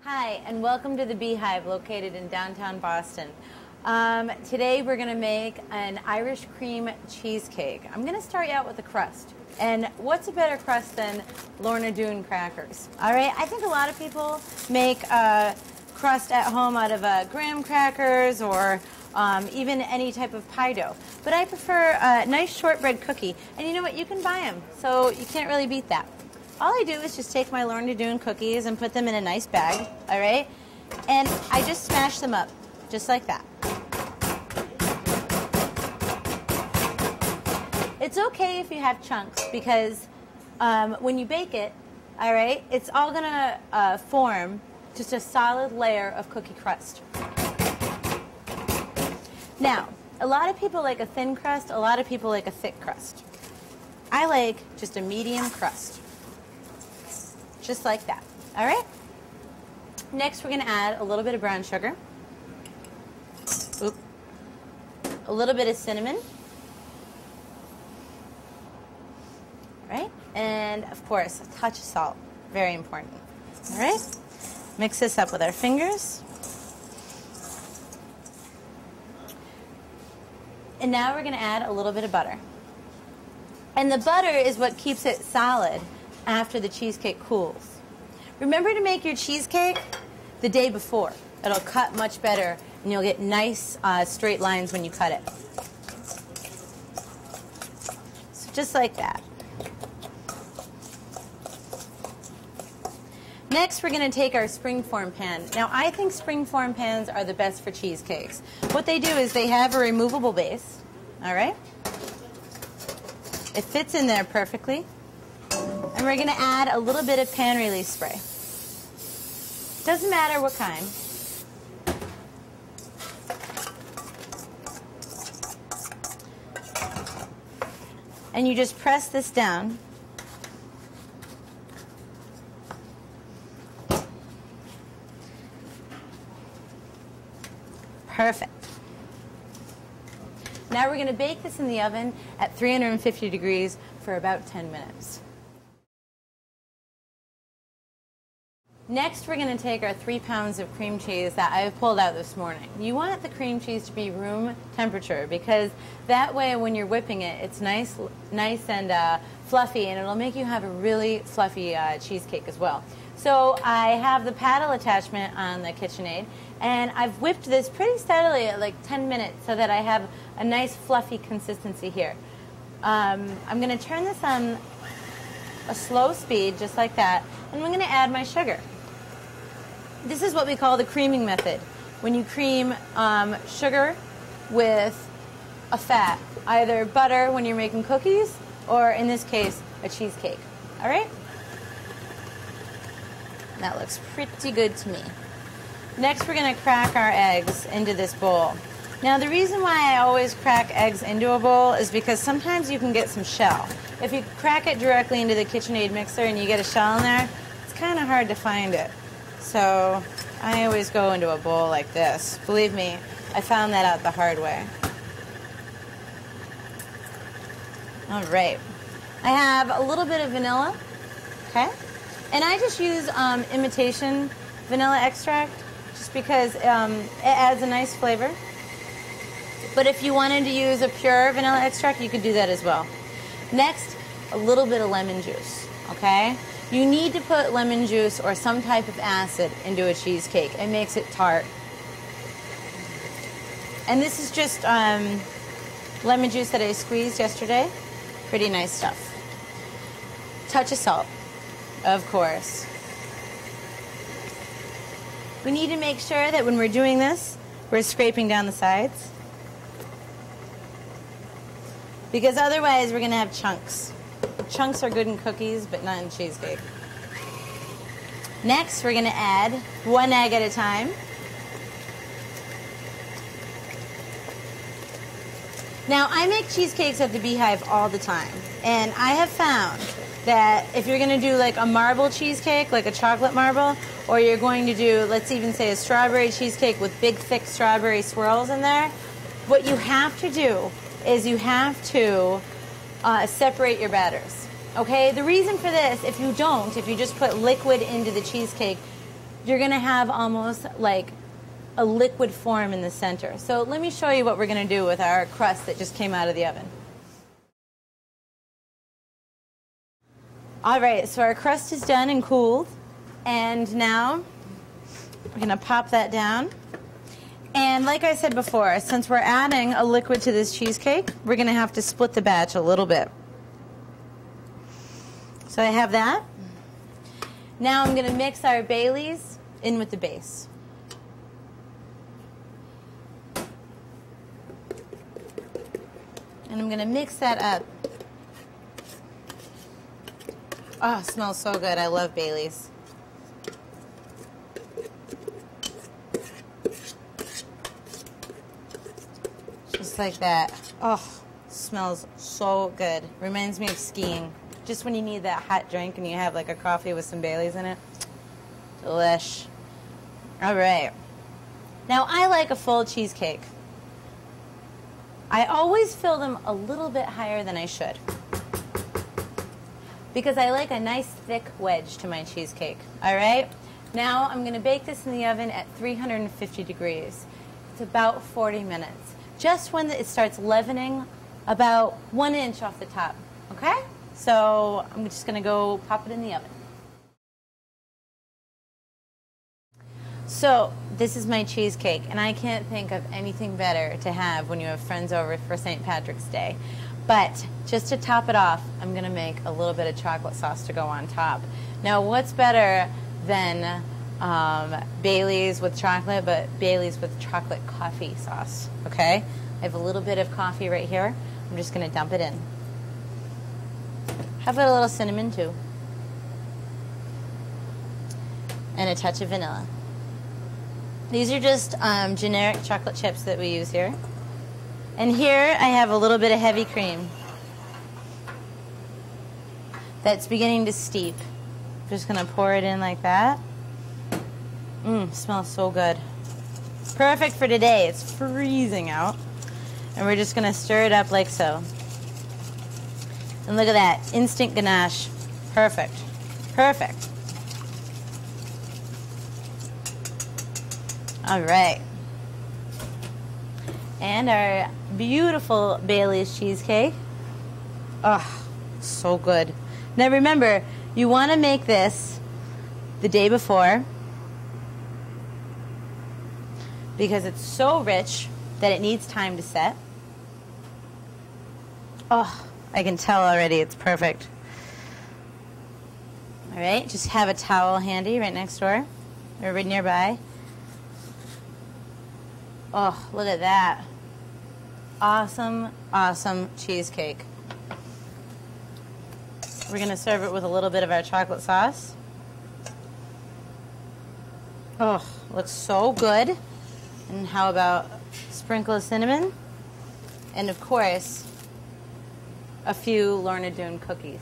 Hi, and welcome to the Beehive located in downtown Boston. Today we're going to make an Irish cream cheesecake. I'm going to start you out with the crust. And what's a better crust than Lorna Doone crackers? All right, I think a lot of people make crust at home out of graham crackers or even any type of pie dough. But I prefer a nice shortbread cookie. And you know what? You can buy them, so you can't really beat that. All I do is just take my Lorna Doone cookies and put them in a nice bag, all right? And I just smash them up, just like that. It's okay if you have chunks because when you bake it, all right, it's all gonna form just a solid layer of cookie crust. Now, a lot of people like a thin crust, a lot of people like a thick crust. I like just a medium crust. Just like that, all right? Next, we're gonna add a little bit of brown sugar, a little bit of cinnamon, all right? And of course, a touch of salt, very important, all right? Mix this up with our fingers. And now we're gonna add a little bit of butter. And the butter is what keeps it solid after the cheesecake cools. Remember to make your cheesecake the day before. It'll cut much better and you'll get nice straight lines when you cut it. So just like that. Next, we're going to take our springform pan. Now, I think springform pans are the best for cheesecakes. What they do is they have a removable base, all right? It fits in there perfectly. And we're going to add a little bit of pan release spray. Doesn't matter what kind. And you just press this down. Perfect. Now we're going to bake this in the oven at 350 degrees for about 10 minutes. Next, we're going to take our 3 pounds of cream cheese that I've pulled out this morning. You want the cream cheese to be room temperature because that way when you're whipping it, it's nice and fluffy, and it'll make you have a really fluffy cheesecake as well. So I have the paddle attachment on the KitchenAid, and I've whipped this pretty steadily at like 10 minutes so that I have a nice fluffy consistency here. I'm going to turn this on a slow speed, just like that, and I'm going to add my sugar. This is what we call the creaming method. When you cream sugar with a fat, either butter when you're making cookies, or in this case, a cheesecake. All right? That looks pretty good to me. Next, we're going to crack our eggs into this bowl. Now, the reason why I always crack eggs into a bowl is because sometimes you can get some shell. If you crack it directly into the KitchenAid mixer and you get a shell in there, it's kind of hard to find it. So I always go into a bowl like this. Believe me, I found that out the hard way. All right. I have a little bit of vanilla, okay? And I just use imitation vanilla extract just because it adds a nice flavor. But if you wanted to use a pure vanilla extract, you could do that as well. Next, a little bit of lemon juice, okay? You need to put lemon juice or some type of acid into a cheesecake. It makes it tart. And this is just lemon juice that I squeezed yesterday. Pretty nice stuff. Touch of salt, of course. We need to make sure that when we're doing this, we're scraping down the sides. Because otherwise we're going to have chunks. Chunks are good in cookies, but not in cheesecake. Next, we're going to add 1 egg at a time. Now, I make cheesecakes at the Beehive all the time, and I have found that if you're going to do like a marble cheesecake, like a chocolate marble, or you're going to do, let's even say, a strawberry cheesecake with big, thick strawberry swirls in there, what you have to do is you have to separate your batters. Okay, the reason for this, if you just put liquid into the cheesecake, you're going to have almost like a liquid form in the center. So let me show you what we're going to do with our crust that just came out of the oven. All right, so our crust is done and cooled. And now we're going to pop that down. And like I said before, since we're adding a liquid to this cheesecake, we're going to have to split the batch a little bit. So I have that. Now I'm going to mix our Baileys in with the base. And I'm going to mix that up. Oh, it smells so good. I love Baileys. Just like that. Oh, smells so good. Reminds me of skiing. Just when you need that hot drink and you have like a coffee with some Baileys in it. Delish. All right. Now I like a full cheesecake. I always fill them a little bit higher than I should, because I like a nice thick wedge to my cheesecake. All right? Now I'm going to bake this in the oven at 350 degrees. It's about 40 minutes. Just when it starts leavening, about 1 inch off the top. Okay? So I'm just going to go pop it in the oven. So this is my cheesecake, and I can't think of anything better to have when you have friends over for St. Patrick's Day. But just to top it off, I'm going to make a little bit of chocolate sauce to go on top. Now, what's better than Baileys with chocolate, but Baileys with chocolate coffee sauce, okay? I have a little bit of coffee right here. I'm just going to dump it in. How about a little cinnamon, too? And a touch of vanilla. These are just generic chocolate chips that we use here. And here I have a little bit of heavy cream that's beginning to steep. Just going to pour it in like that. Smells so good. Perfect for today. It's freezing out. And we're just going to stir it up like so. And look at that. Instant ganache. Perfect. Perfect. All right. And our beautiful Baileys cheesecake. Oh, so good. Now remember, you want to make this the day before, because it's so rich that it needs time to set. Oh, I can tell already it's perfect. All right, just have a towel handy right next door or right nearby. Oh, look at that. Awesome, awesome cheesecake. We're going to serve it with a little bit of our chocolate sauce. Oh, looks so good. And how about a sprinkle of cinnamon? And of course, a few Lorna Doone cookies.